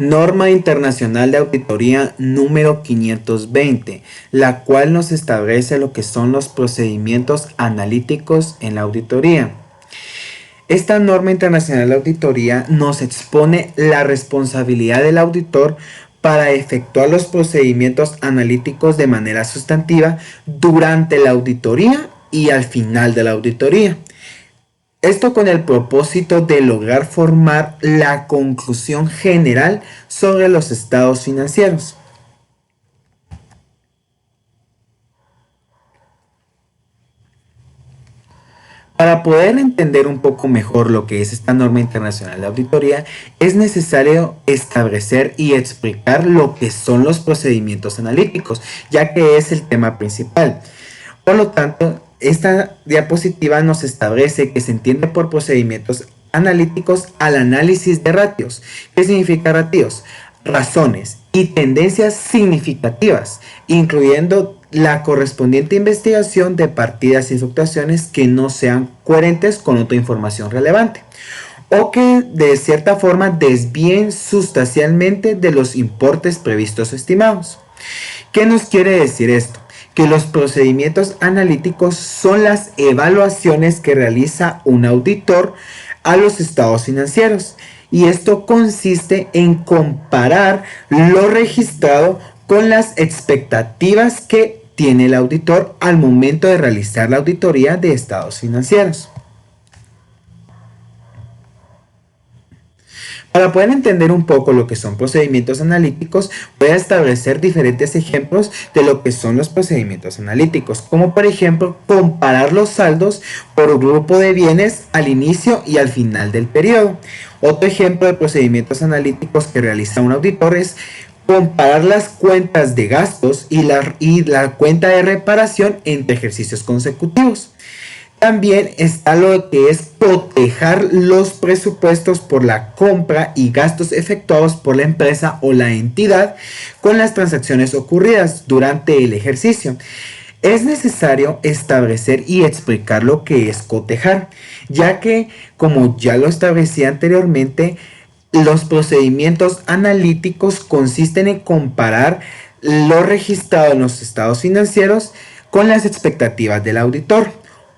Norma Internacional de Auditoría número 520, la cual nos establece lo que son los procedimientos analíticos en la auditoría. Esta norma internacional de auditoría nos expone la responsabilidad del auditor para efectuar los procedimientos analíticos de manera sustantiva durante la auditoría y al final de la auditoría. Esto con el propósito de lograr formar la conclusión general sobre los estados financieros. Para poder entender un poco mejor lo que es esta norma internacional de auditoría, es necesario establecer y explicar lo que son los procedimientos analíticos, ya que es el tema principal. Por lo tanto, esta diapositiva nos establece que se entiende por procedimientos analíticos al análisis de ratios. ¿Qué significa ratios? Razones y tendencias significativas, incluyendo la correspondiente investigación de partidas y fluctuaciones que no sean coherentes con otra información relevante o que de cierta forma desvíen sustancialmente de los importes previstos o estimados. ¿Qué nos quiere decir esto? Que los procedimientos analíticos son las evaluaciones que realiza un auditor a los estados financieros, y esto consiste en comparar lo registrado con las expectativas que tiene el auditor al momento de realizar la auditoría de estados financieros. Para poder entender un poco lo que son procedimientos analíticos, voy a establecer diferentes ejemplos de lo que son los procedimientos analíticos, como por ejemplo comparar los saldos por un grupo de bienes al inicio y al final del periodo. Otro ejemplo de procedimientos analíticos que realiza un auditor es comparar las cuentas de gastos y la cuenta de reparación entre ejercicios consecutivos. También está lo que es cotejar los presupuestos por la compra y gastos efectuados por la empresa o la entidad con las transacciones ocurridas durante el ejercicio. Es necesario establecer y explicar lo que es cotejar, ya que, como ya lo establecí anteriormente, los procedimientos analíticos consisten en comparar lo registrado en los estados financieros con las expectativas del auditor.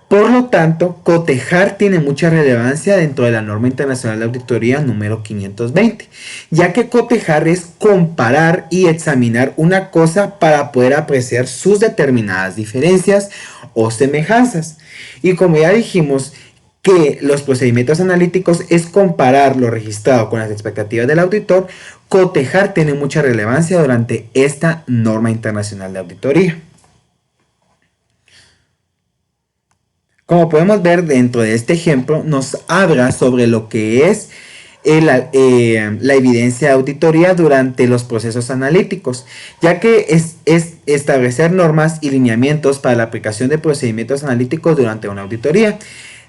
Por lo tanto, cotejar tiene mucha relevancia dentro de la norma internacional de auditoría número 520, ya que cotejar es comparar y examinar una cosa para poder apreciar sus determinadas diferencias o semejanzas. Y como ya dijimos, que los procedimientos analíticos es comparar lo registrado con las expectativas del auditor, cotejar tiene mucha relevancia durante esta norma internacional de auditoría. Como podemos ver dentro de este ejemplo, nos habla sobre lo que es la evidencia de auditoría durante los procesos analíticos, ya que es establecer normas y lineamientos para la aplicación de procedimientos analíticos durante una auditoría,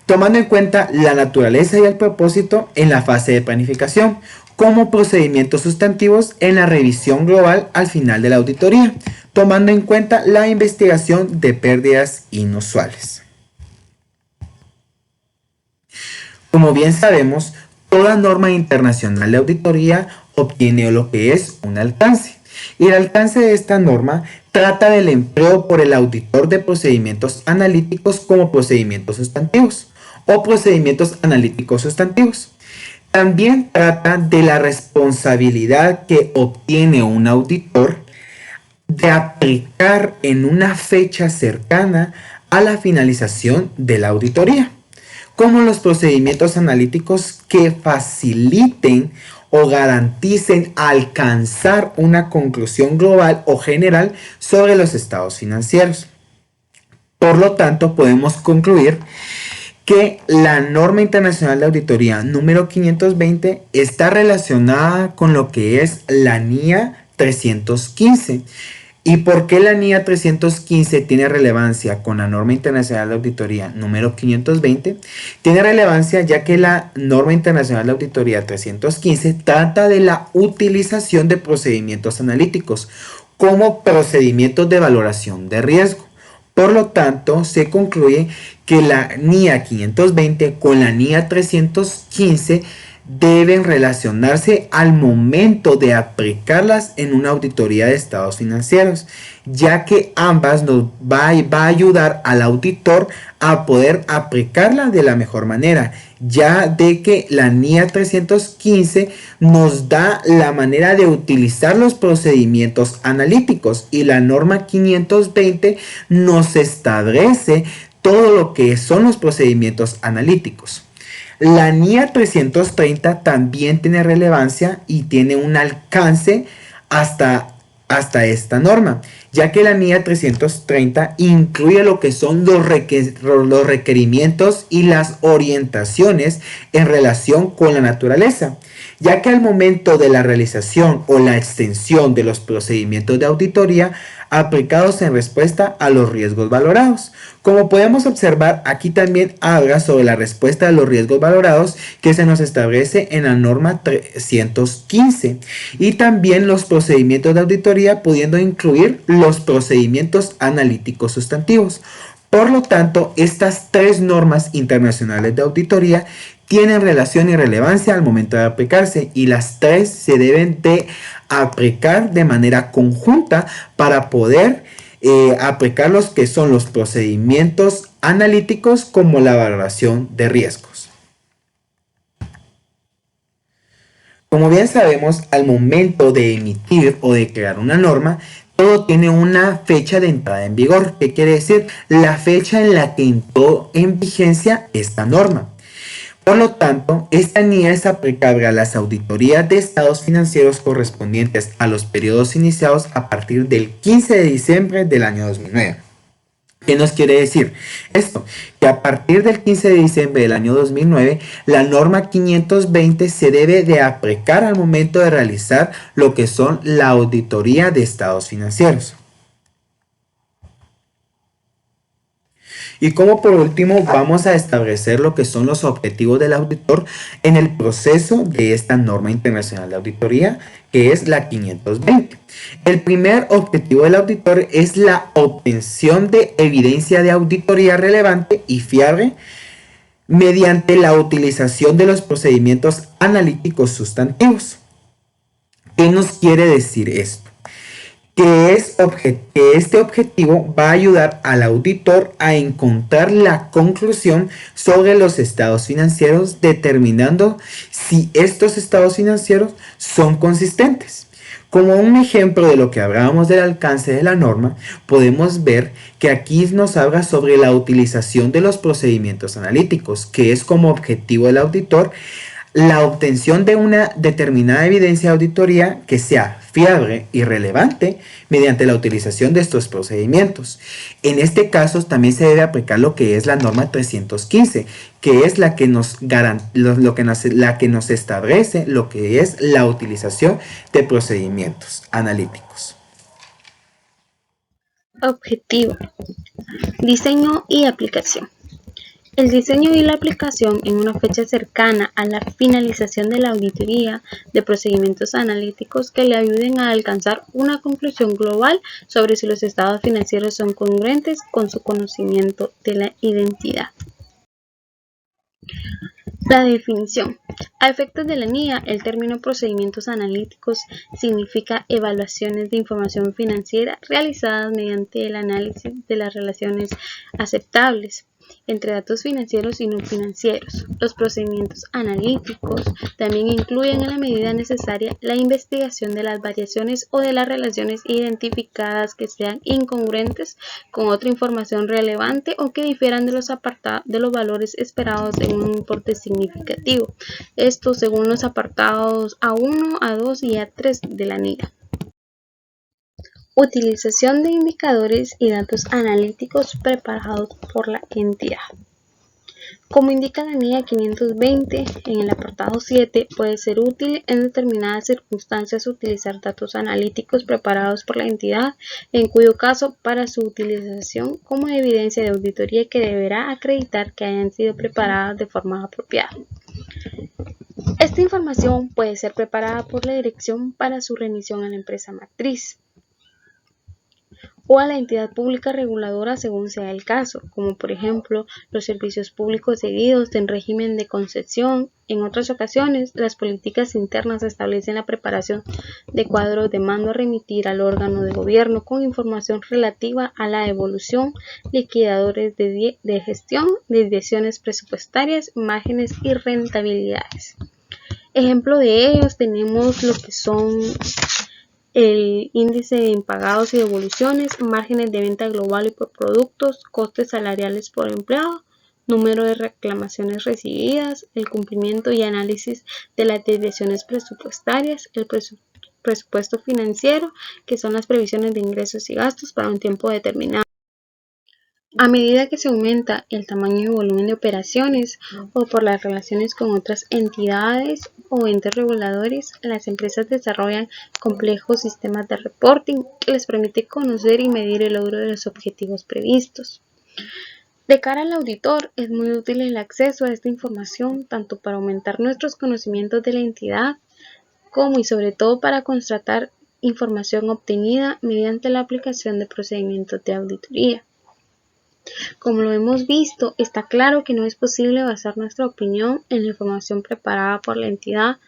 tomando en cuenta la naturaleza y el propósito en la fase de planificación, como procedimientos sustantivos en la revisión global al final de la auditoría, tomando en cuenta la investigación de pérdidas inusuales. Como bien sabemos, toda norma internacional de auditoría obtiene lo que es un alcance. Y el alcance de esta norma trata del empleo por el auditor de procedimientos analíticos como procedimientos sustantivos o procedimientos analíticos sustantivos. También trata de la responsabilidad que obtiene un auditor de aplicar en una fecha cercana a la finalización de la auditoría, como los procedimientos analíticos que faciliten o garanticen alcanzar una conclusión global o general sobre los estados financieros. Por lo tanto, podemos concluir que la norma internacional de auditoría número 520 está relacionada con lo que es la NIA 315. ¿Y por qué la NIA 315 tiene relevancia con la norma internacional de auditoría número 520? Tiene relevancia ya que la norma internacional de auditoría 315 trata de la utilización de procedimientos analíticos como procedimientos de valoración de riesgo. Por lo tanto, se concluye que la NIA 520 con la NIA 315 deben relacionarse al momento de aplicarlas en una auditoría de estados financieros, ya que ambas nos va a ayudar al auditor a poder aplicarla de la mejor manera, ya de que la NIA 315 nos da la manera de utilizar los procedimientos analíticos y la norma 520 nos establece todo lo que son los procedimientos analíticos. La NIA 330 también tiene relevancia y tiene un alcance hasta esta norma, ya que la NIA 330 incluye lo que son los requerimientos y las orientaciones en relación con la naturaleza, ya que al momento de la realización o la extensión de los procedimientos de auditoría aplicados en respuesta a los riesgos valorados. Como podemos observar, aquí también habla sobre la respuesta a los riesgos valorados que se nos establece en la norma 315 y también los procedimientos de auditoría, pudiendo incluir los procedimientos analíticos sustantivos. Por lo tanto, estas tres normas internacionales de auditoría tienen relación y relevancia al momento de aplicarse y las tres se deben de aplicar de manera conjunta para poder aplicar los que son los procedimientos analíticos como la valoración de riesgos. Como bien sabemos, al momento de emitir o de crear una norma, todo tiene una fecha de entrada en vigor. ¿Qué quiere decir? La fecha en la que entró en vigencia esta norma. Por lo tanto, esta NIA es aplicable a las auditorías de estados financieros correspondientes a los periodos iniciados a partir del 15 de diciembre del año 2009. ¿Qué nos quiere decir esto? Que a partir del 15 de diciembre del año 2009, la norma 520 se debe de aplicar al momento de realizar lo que son la auditoría de estados financieros. Y como por último vamos a establecer lo que son los objetivos del auditor en el proceso de esta norma internacional de auditoría, que es la 520. El primer objetivo del auditor es la obtención de evidencia de auditoría relevante y fiable mediante la utilización de los procedimientos analíticos sustantivos. ¿Qué nos quiere decir esto? Que este objetivo va a ayudar al auditor a encontrar la conclusión sobre los estados financieros, determinando si estos estados financieros son consistentes. Como un ejemplo de lo que hablábamos del alcance de la norma, podemos ver que aquí nos habla sobre la utilización de los procedimientos analíticos, que es como objetivo del auditor la obtención de una determinada evidencia de auditoría que sea fiable y relevante mediante la utilización de estos procedimientos. En este caso también se debe aplicar lo que es la norma 315, que es la que nos establece lo que es la utilización de procedimientos analíticos. Objetivo, diseño y aplicación. El diseño y la aplicación en una fecha cercana a la finalización de la auditoría de procedimientos analíticos que le ayuden a alcanzar una conclusión global sobre si los estados financieros son congruentes con su conocimiento de la identidad. La definición. A efectos de la NIA, el término procedimientos analíticos significa evaluaciones de información financiera realizadas mediante el análisis de las relaciones aceptables entre datos financieros y no financieros. Los procedimientos analíticos también incluyen en la medida necesaria la investigación de las variaciones o de las relaciones identificadas que sean incongruentes con otra información relevante o que difieran de los valores esperados en un importe significativo. Esto según los apartados A1, A2 y A3 de la NIA. Utilización de indicadores y datos analíticos preparados por la entidad. Como indica la NIA 520, en el apartado 7, puede ser útil en determinadas circunstancias utilizar datos analíticos preparados por la entidad, en cuyo caso, para su utilización como evidencia de auditoría que deberá acreditar que hayan sido preparadas de forma apropiada. Esta información puede ser preparada por la dirección para su remisión a la empresa matriz o a la entidad pública reguladora según sea el caso, como por ejemplo los servicios públicos cedidos en régimen de concesión. En otras ocasiones, las políticas internas establecen la preparación de cuadros de mando a remitir al órgano de gobierno con información relativa a la evolución, liquidadores de gestión, desviaciones presupuestarias, márgenes y rentabilidades. Ejemplo de ellos tenemos lo que son el índice de impagados y devoluciones, márgenes de venta global y por productos, costes salariales por empleado, número de reclamaciones recibidas, el cumplimiento y análisis de las desviaciones presupuestarias, el presupuesto financiero, que son las previsiones de ingresos y gastos para un tiempo determinado. A medida que se aumenta el tamaño y volumen de operaciones o por las relaciones con otras entidades o entes reguladores, las empresas desarrollan complejos sistemas de reporting que les permite conocer y medir el logro de los objetivos previstos. De cara al auditor, es muy útil el acceso a esta información tanto para aumentar nuestros conocimientos de la entidad como y sobre todo para constatar información obtenida mediante la aplicación de procedimientos de auditoría. Como lo hemos visto, está claro que no es posible basar nuestra opinión en la información preparada por la entidad,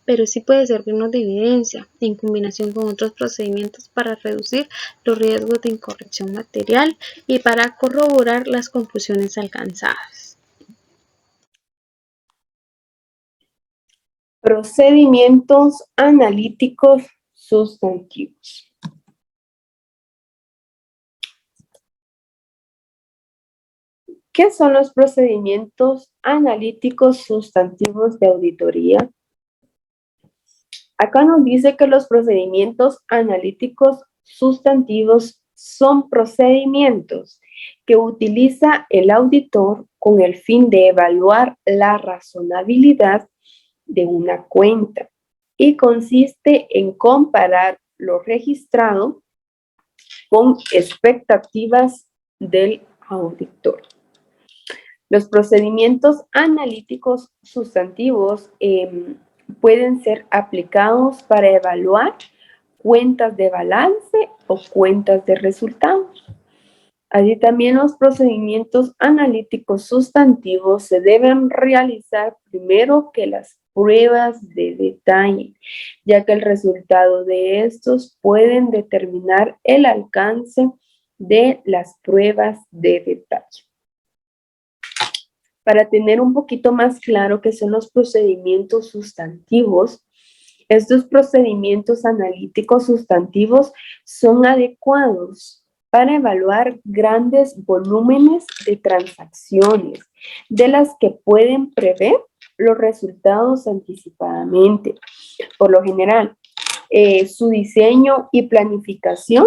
pero sí puede servirnos de evidencia, en combinación con otros procedimientos para reducir los riesgos de incorrección material y para corroborar las conclusiones alcanzadas. Procedimientos analíticos sustantivos. ¿Qué son los procedimientos analíticos sustantivos de auditoría? Acá nos dice que los procedimientos analíticos sustantivos son procedimientos que utiliza el auditor con el fin de evaluar la razonabilidad de una cuenta y consiste en comparar lo registrado con expectativas del auditor. Los procedimientos analíticos sustantivos pueden ser aplicados para evaluar cuentas de balance o cuentas de resultados. Así también los procedimientos analíticos sustantivos se deben realizar primero que las pruebas de detalle, ya que el resultado de estos pueden determinar el alcance de las pruebas de detalle. Para tener un poquito más claro qué son los procedimientos sustantivos, estos procedimientos analíticos sustantivos son adecuados para evaluar grandes volúmenes de transacciones, de las que pueden prever los resultados anticipadamente. Por lo general, su diseño y planificación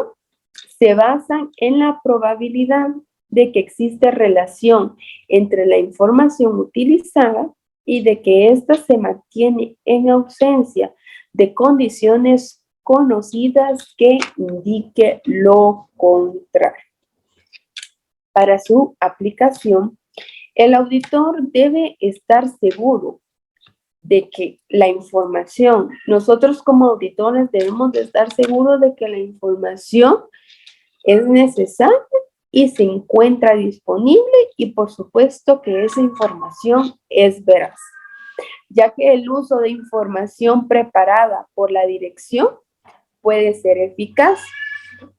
se basan en la probabilidad de que existe relación entre la información utilizada y de que ésta se mantiene en ausencia de condiciones conocidas que indique lo contrario. Para su aplicación, el auditor debe estar seguro de que la información, nosotros como auditores debemos de estar seguros de que la información es necesaria y se encuentra disponible y por supuesto que esa información es veraz, ya que el uso de información preparada por la dirección puede ser eficaz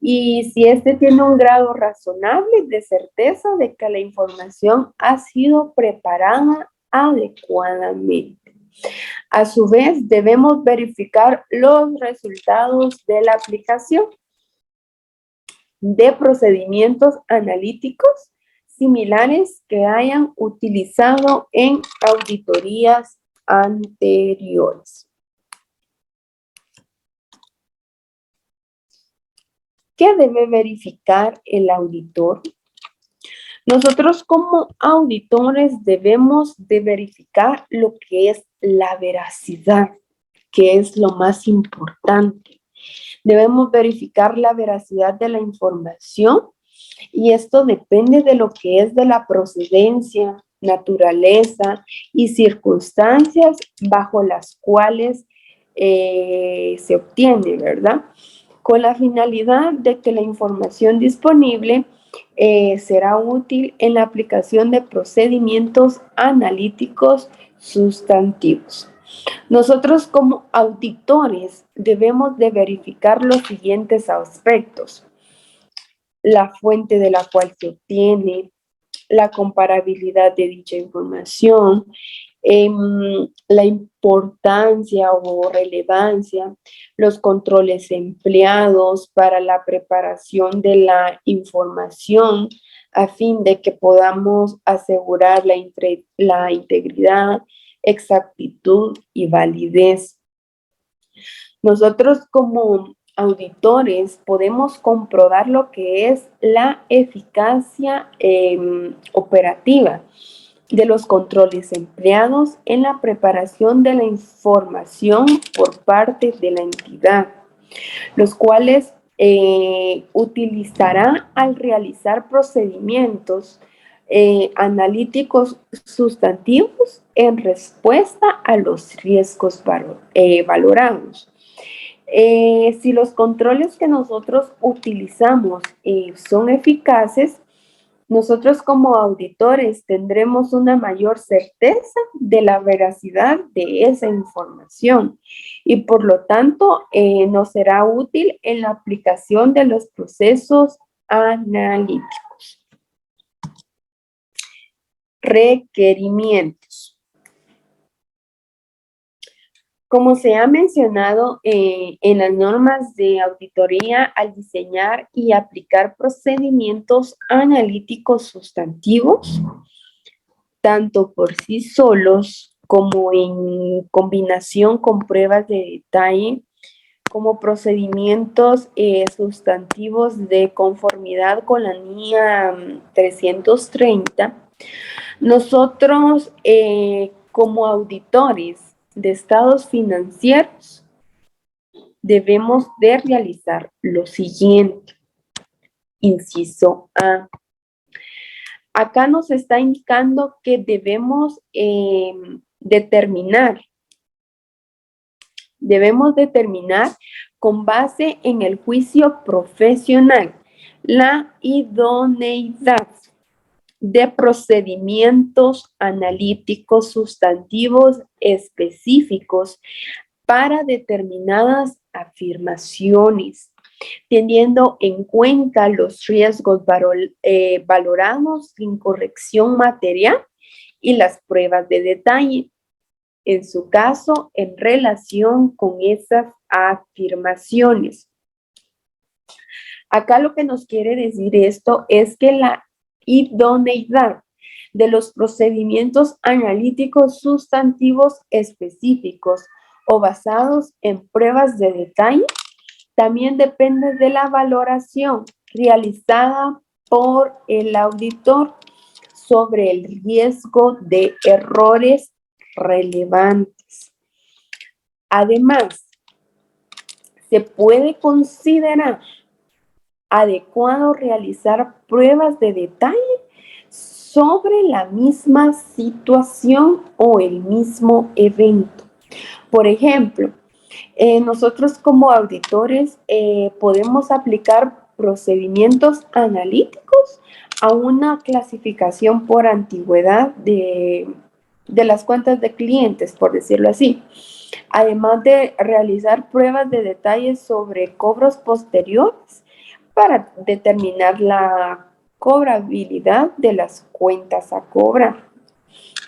y si éste tiene un grado razonable de certeza de que la información ha sido preparada adecuadamente. A su vez, debemos verificar los resultados de la aplicación de procedimientos analíticos similares que hayan utilizado en auditorías anteriores. ¿Qué debe verificar el auditor? Nosotros como auditores debemos de verificar lo que es la veracidad, que es lo más importante. Debemos verificar la veracidad de la información y esto depende de lo que es de la procedencia, naturaleza y circunstancias bajo las cuales se obtiene, ¿verdad? Con la finalidad de que la información disponible será útil en la aplicación de procedimientos analíticos sustantivos. Nosotros como auditores debemos de verificar los siguientes aspectos: la fuente de la cual se obtiene, la comparabilidad de dicha información, la importancia o relevancia, los controles empleados para la preparación de la información a fin de que podamos asegurar la integridad, exactitud y validez. Nosotros como auditores podemos comprobar lo que es la eficacia operativa de los controles empleados en la preparación de la información por parte de la entidad, los cuales utilizará al realizar procedimientos analíticos sustantivos en respuesta a los riesgos valorados. Si los controles que nosotros utilizamos son eficaces, nosotros como auditores tendremos una mayor certeza de la veracidad de esa información y por lo tanto nos será útil en la aplicación de los procesos analíticos. Requerimientos. Como se ha mencionado en las normas de auditoría, al diseñar y aplicar procedimientos analíticos sustantivos, tanto por sí solos como en combinación con pruebas de detalle, como procedimientos sustantivos de conformidad con la NIA 330, nosotros como auditores de estados financieros debemos de realizar lo siguiente. Inciso A. Acá nos está indicando que debemos determinar con base en el juicio profesional la idoneidad de procedimientos analíticos sustantivos específicos para determinadas afirmaciones, teniendo en cuenta los riesgos valorados sin corrección material y las pruebas de detalle, en su caso, en relación con esas afirmaciones. Acá lo que nos quiere decir esto es que la idoneidad de los procedimientos analíticos sustantivos específicos o basados en pruebas de detalle también depende de la valoración realizada por el auditor sobre el riesgo de errores relevantes. Además, se puede considerar adecuado realizar pruebas de detalle sobre la misma situación o el mismo evento. Por ejemplo, nosotros como auditores podemos aplicar procedimientos analíticos a una clasificación por antigüedad de las cuentas de clientes, por decirlo así, además de realizar pruebas de detalles sobre cobros posteriores para determinar la cobrabilidad de las cuentas a cobrar.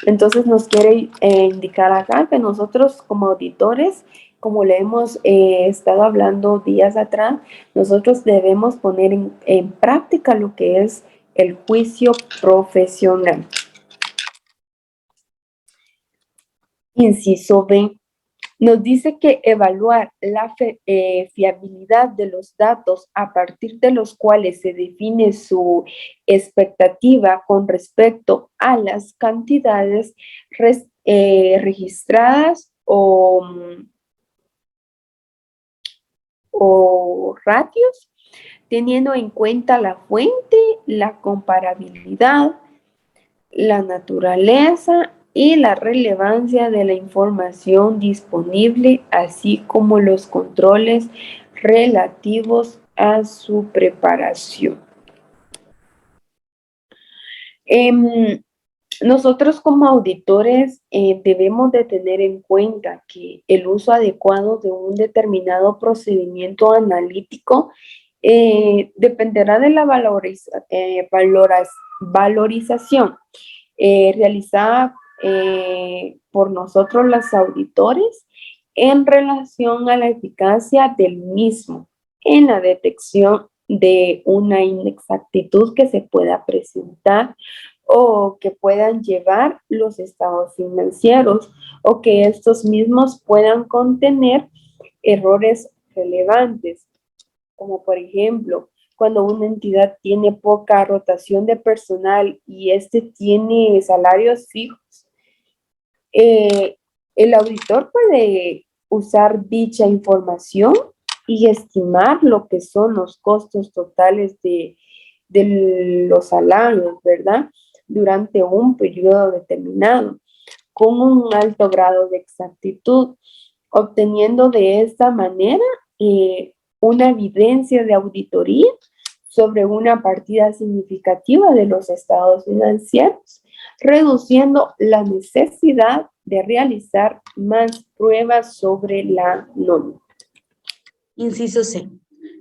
Entonces nos quiere indicar acá que nosotros como auditores, como le hemos estado hablando días atrás, nosotros debemos poner en práctica lo que es el juicio profesional. Inciso B. Nos dice que evaluar la fiabilidad de los datos a partir de los cuales se define su expectativa con respecto a las cantidades registradas o ratios, teniendo en cuenta la fuente, la comparabilidad, la naturaleza y la relevancia de la información disponible, así como los controles relativos a su preparación. Nosotros como auditores debemos de tener en cuenta que el uso adecuado de un determinado procedimiento analítico dependerá de la valorización realizada por nosotros los auditores en relación a la eficacia del mismo en la detección de una inexactitud que se pueda presentar o que puedan llevar los estados financieros o que estos mismos puedan contener errores relevantes, como por ejemplo, cuando una entidad tiene poca rotación de personal y este tiene salarios fijos, el auditor puede usar dicha información y estimar lo que son los costos totales de los salarios, ¿verdad? Durante un periodo determinado, con un alto grado de exactitud, obteniendo de esta manera una evidencia de auditoría sobre una partida significativa de los estados financieros, reduciendo la necesidad de realizar más pruebas sobre la nómina. Inciso C.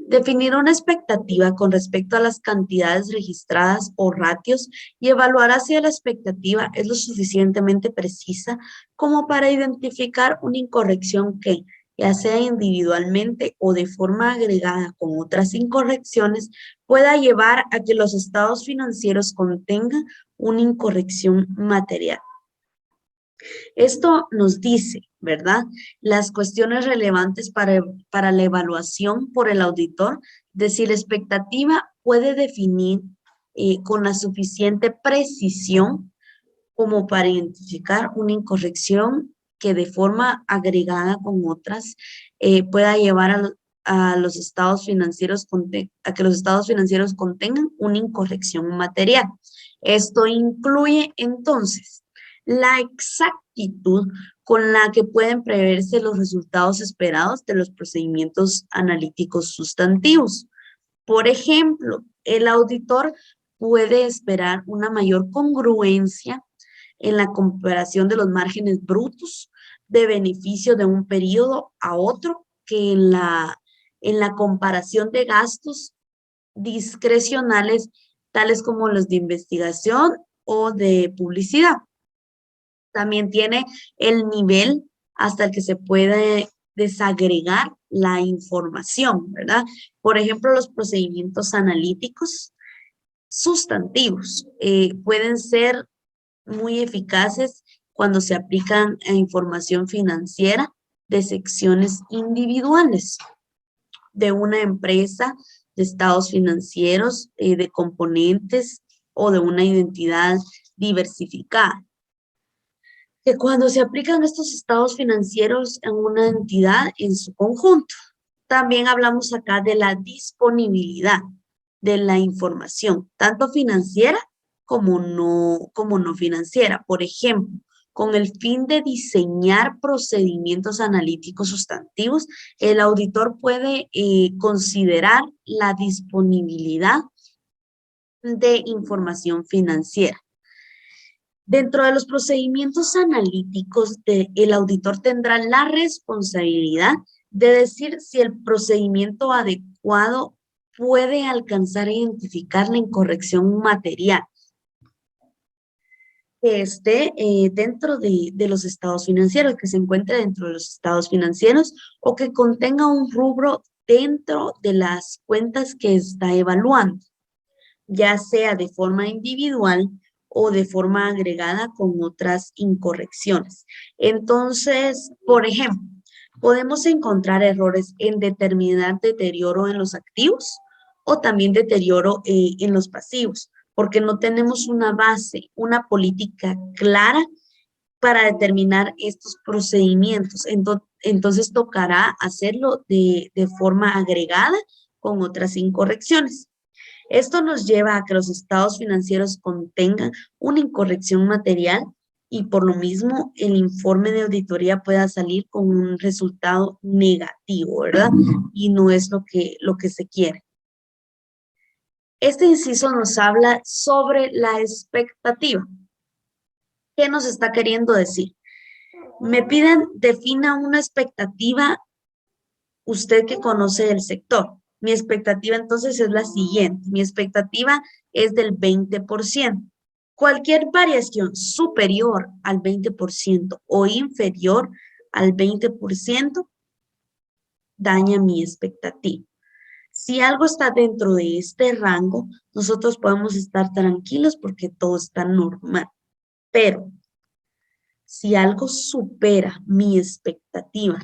Definir una expectativa con respecto a las cantidades registradas o ratios y evaluar si la expectativa es lo suficientemente precisa como para identificar una incorrección que, ya sea individualmente o de forma agregada con otras incorrecciones, pueda llevar a que los estados financieros contengan una incorrección material. Esto nos dice, ¿verdad?, las cuestiones relevantes para la evaluación por el auditor de si la expectativa puede definir con la suficiente precisión como para identificar una incorrección que de forma agregada con otras pueda llevar a los estados financieros a que los estados financieros contengan una incorrección material. Esto incluye entonces la exactitud con la que pueden preverse los resultados esperados de los procedimientos analíticos sustantivos. Por ejemplo, el auditor puede esperar una mayor congruencia en la comparación de los márgenes brutos de beneficio de un periodo a otro que en la comparación de gastos discrecionales, tales como los de investigación o de publicidad. También tiene el nivel hasta el que se puede desagregar la información, ¿verdad? Por ejemplo, los procedimientos analíticos sustantivos pueden ser muy eficaces cuando se aplican a información financiera de secciones individuales de una empresa, de estados financieros, de componentes o de una identidad diversificada. Que cuando se aplican estos estados financieros en una entidad en su conjunto. También hablamos acá de la disponibilidad de la información, tanto financiera como no financiera. Por ejemplo, con el fin de diseñar procedimientos analíticos sustantivos, el auditor puede considerar la disponibilidad de información financiera. Dentro de los procedimientos analíticos, el auditor tendrá la responsabilidad de decir si el procedimiento adecuado puede alcanzar a identificar la incorrección material que esté dentro de los estados financieros, que se encuentre dentro de los estados financieros o que contenga un rubro dentro de las cuentas que está evaluando, ya sea de forma individual o de forma agregada con otras incorrecciones. Entonces, por ejemplo, podemos encontrar errores en determinar deterioro en los activos o también deterioro en los pasivos, porque no tenemos una base, una política clara para determinar estos procedimientos. Entonces tocará hacerlo de forma agregada con otras incorrecciones. Esto nos lleva a que los estados financieros contengan una incorrección material y por lo mismo el informe de auditoría pueda salir con un resultado negativo, ¿verdad? Y no es lo que se quiere. Este inciso nos habla sobre la expectativa. ¿Qué nos está queriendo decir? Me piden, defina una expectativa, usted que conoce el sector. Mi expectativa entonces es la siguiente. Mi expectativa es del 20%. Cualquier variación superior al 20% o inferior al 20% daña mi expectativa. Si algo está dentro de este rango, nosotros podemos estar tranquilos porque todo está normal. Pero si algo supera mi expectativa,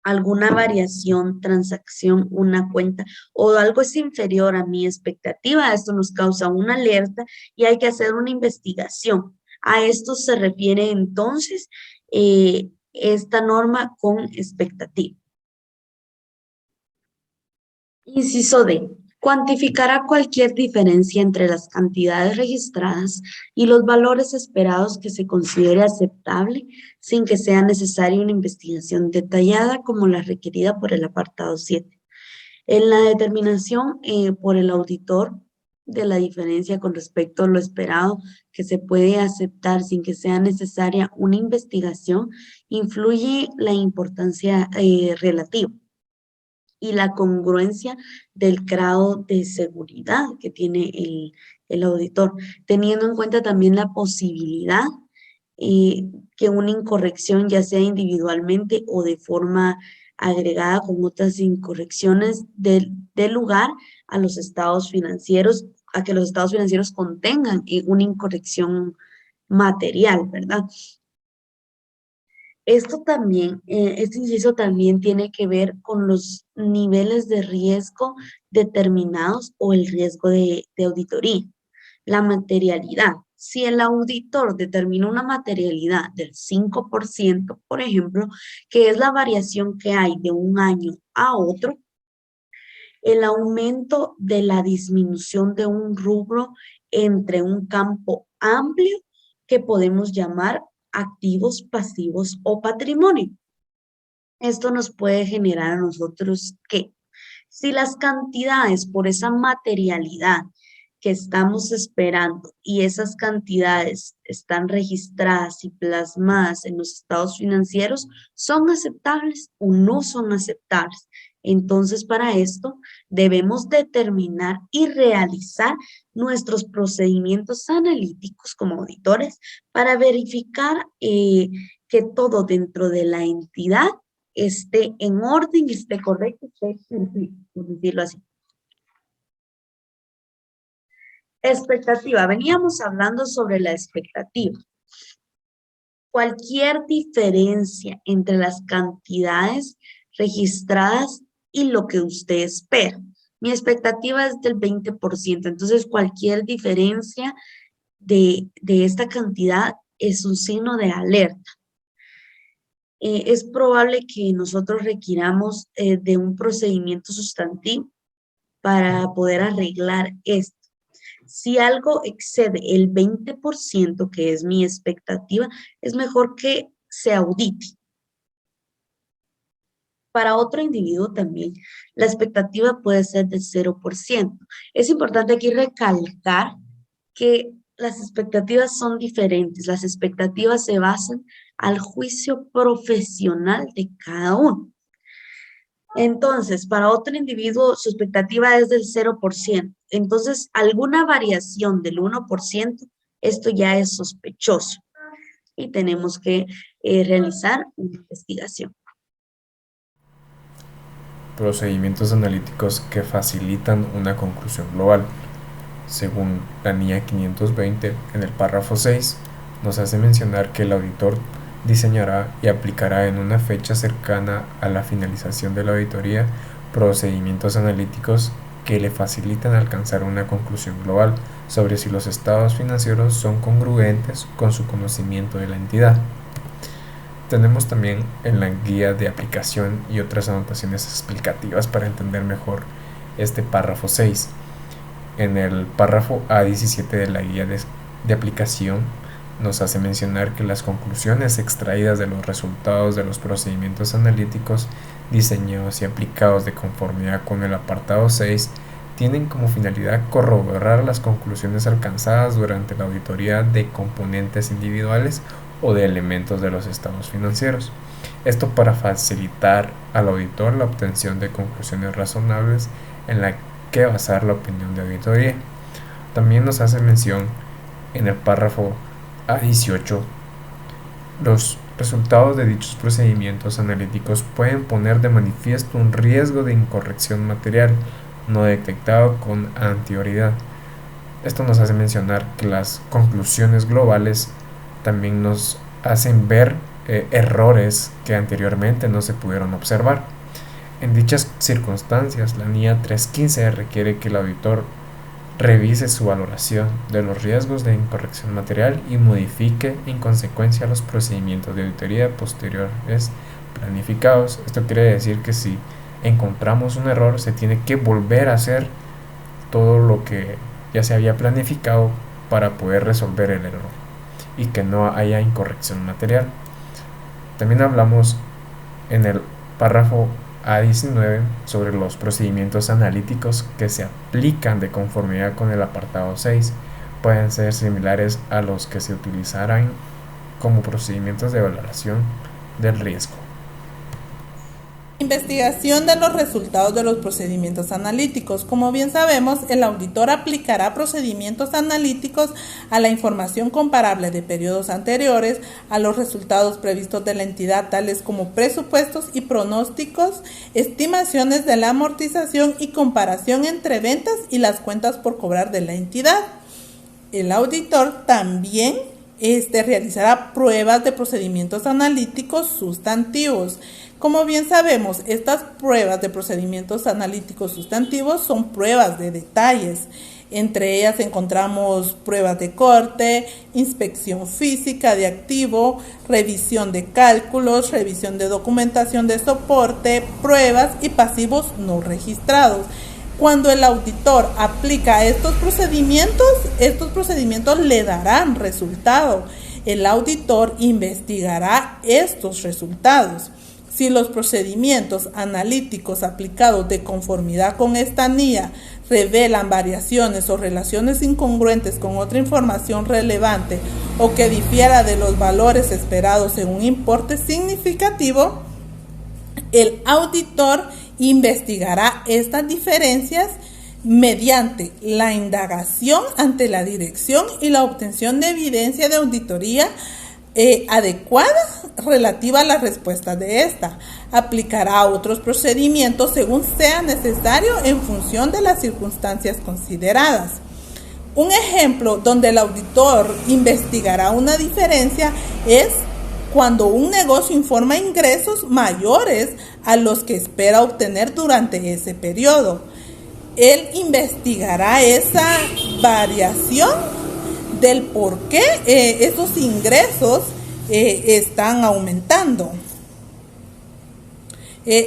alguna variación, transacción, una cuenta o algo es inferior a mi expectativa, esto nos causa una alerta y hay que hacer una investigación. A esto se refiere entonces esta norma con expectativa. Inciso D. Cuantificará cualquier diferencia entre las cantidades registradas y los valores esperados que se considere aceptable sin que sea necesaria una investigación detallada como la requerida por el apartado 7. En la determinación por el auditor de la diferencia con respecto a lo esperado que se puede aceptar sin que sea necesaria una investigación, influye la importancia relativa y la congruencia del grado de seguridad que tiene el auditor, teniendo en cuenta también la posibilidad que una incorrección, ya sea individualmente o de forma agregada con otras incorrecciones, dé lugar a los estados financieros, a que los estados financieros contengan una incorrección material, ¿verdad? Esto también, este inciso también tiene que ver con los niveles de riesgo determinados o el riesgo de auditoría. La materialidad. Si el auditor determina una materialidad del 5%, por ejemplo, que es la variación que hay de un año a otro, el aumento de la disminución de un rubro entre un campo amplio que podemos llamar activos, pasivos o patrimonio. Esto nos puede generar a nosotros que si las cantidades por esa materialidad que estamos esperando y esas cantidades están registradas y plasmadas en los estados financieros, ¿son aceptables o no son aceptables? Entonces, para esto debemos determinar y realizar nuestros procedimientos analíticos como auditores para verificar que todo dentro de la entidad esté en orden, esté correcto, esté perfecto, por decirlo así. Expectativa. Veníamos hablando sobre la expectativa. Cualquier diferencia entre las cantidades registradas y lo que usted espera. Mi expectativa es del 20%, entonces cualquier diferencia de esta cantidad es un signo de alerta. Es probable que nosotros requiramos de un procedimiento sustantivo para poder arreglar esto. Si algo excede el 20%, que es mi expectativa, es mejor que se audite. Para otro individuo también, la expectativa puede ser del 0%. Es importante aquí recalcar que las expectativas son diferentes. Las expectativas se basan al juicio profesional de cada uno. Entonces, para otro individuo, su expectativa es del 0%. Entonces, alguna variación del 1%, esto ya es sospechoso y tenemos que realizar una investigación. Procedimientos analíticos que facilitan una conclusión global. Según la NIA 520, en el párrafo 6, nos hace mencionar que el auditor diseñará y aplicará en una fecha cercana a la finalización de la auditoría procedimientos analíticos que le facilitan alcanzar una conclusión global sobre si los estados financieros son congruentes con su conocimiento de la entidad. Tenemos también en la guía de aplicación y otras anotaciones explicativas para entender mejor este párrafo 6. En el párrafo A17 de la guía de aplicación nos hace mencionar que las conclusiones extraídas de los resultados de los procedimientos analíticos diseñados y aplicados de conformidad con el apartado 6 tienen como finalidad corroborar las conclusiones alcanzadas durante la auditoría de componentes individuales o de elementos de los estados financieros. Esto para facilitar al auditor la obtención de conclusiones razonables en la que basar la opinión de auditoría. También nos hace mención en el párrafo A18, los resultados de dichos procedimientos analíticos pueden poner de manifiesto un riesgo de incorrección material no detectado con anterioridad. Esto nos hace mencionar que las conclusiones globales también nos hacen ver errores que anteriormente no se pudieron observar. En dichas circunstancias, la NIA 315 requiere que el auditor revise su valoración de los riesgos de incorrección material y modifique en consecuencia los procedimientos de auditoría posteriores planificados. Esto quiere decir que si encontramos un error, se tiene que volver a hacer todo lo que ya se había planificado para poder resolver el error y que no haya incorrección material. También hablamos en el párrafo A19 sobre los procedimientos analíticos que se aplican de conformidad con el apartado 6. Pueden ser similares a los que se utilizarán como procedimientos de valoración del riesgo. Investigación de los resultados de los procedimientos analíticos. Como bien sabemos, el auditor aplicará procedimientos analíticos a la información comparable de periodos anteriores, a los resultados previstos de la entidad, tales como presupuestos y pronósticos, estimaciones de la amortización y comparación entre ventas y las cuentas por cobrar de la entidad. El auditor también realizará pruebas de procedimientos analíticos sustantivos. Como bien sabemos, estas pruebas de procedimientos analíticos sustantivos son pruebas de detalles. Entre ellas encontramos pruebas de corte, inspección física de activo, revisión de cálculos, revisión de documentación de soporte, pruebas y pasivos no registrados. Cuando el auditor aplica estos procedimientos le darán resultado. El auditor investigará estos resultados. Si los procedimientos analíticos aplicados de conformidad con esta NIA revelan variaciones o relaciones incongruentes con otra información relevante o que difiera de los valores esperados en un importe significativo, el auditor investigará estas diferencias mediante la indagación ante la dirección y la obtención de evidencia de auditoría adecuada relativa a la respuesta de esta. Aplicará otros procedimientos según sea necesario en función de las circunstancias consideradas. Un ejemplo donde el auditor investigará una diferencia es cuando un negocio informa ingresos mayores a los que espera obtener durante ese periodo. Él investigará esa variación del por qué esos ingresos están aumentando.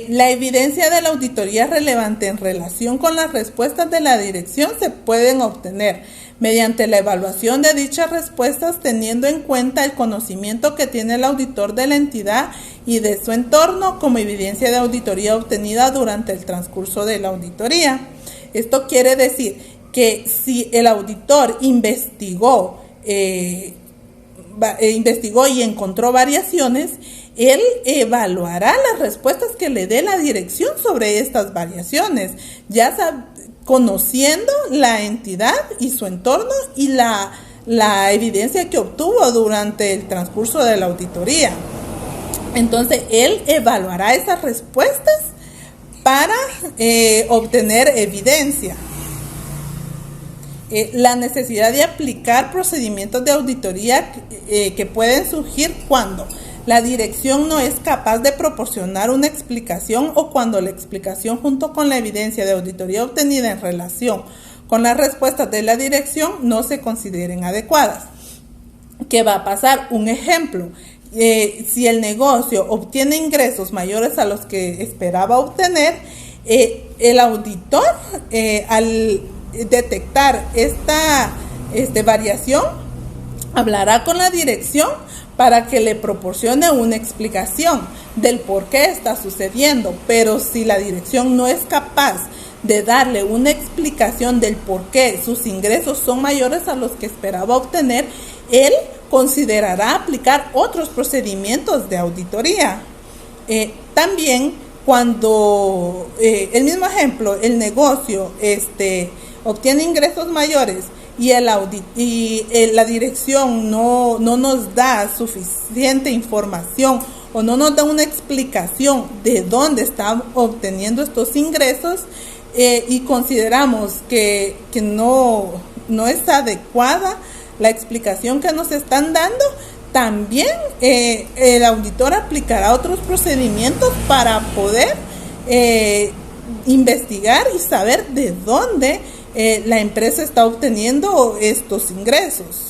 La evidencia de la auditoría relevante en relación con las respuestas de la dirección se pueden obtener mediante la evaluación de dichas respuestas, teniendo en cuenta el conocimiento que tiene el auditor de la entidad y de su entorno como evidencia de auditoría obtenida durante el transcurso de la auditoría. Esto quiere decir que si el auditor investigó y encontró variaciones, él evaluará las respuestas que le dé la dirección sobre estas variaciones, ya conociendo la entidad y su entorno y la evidencia que obtuvo durante el transcurso de la auditoría. Entonces, él evaluará esas respuestas para obtener evidencia. La necesidad de aplicar procedimientos de auditoría que pueden surgir cuando la dirección no es capaz de proporcionar una explicación o cuando la explicación junto con la evidencia de auditoría obtenida en relación con las respuestas de la dirección no se consideren adecuadas. ¿Qué va a pasar? Un ejemplo, si el negocio obtiene ingresos mayores a los que esperaba obtener, el auditor al detectar esta variación hablará con la dirección para que le proporcione una explicación del por qué está sucediendo, pero si la dirección no es capaz de darle una explicación del por qué sus ingresos son mayores a los que esperaba obtener, él considerará aplicar otros procedimientos de auditoría. También cuando, el mismo ejemplo, el negocio obtiene ingresos mayores y la dirección no nos da suficiente información o no nos da una explicación de dónde está obteniendo estos ingresos, y consideramos que no es adecuada la explicación que nos están dando, también el auditor aplicará otros procedimientos para poder investigar y saber de dónde la empresa está obteniendo estos ingresos.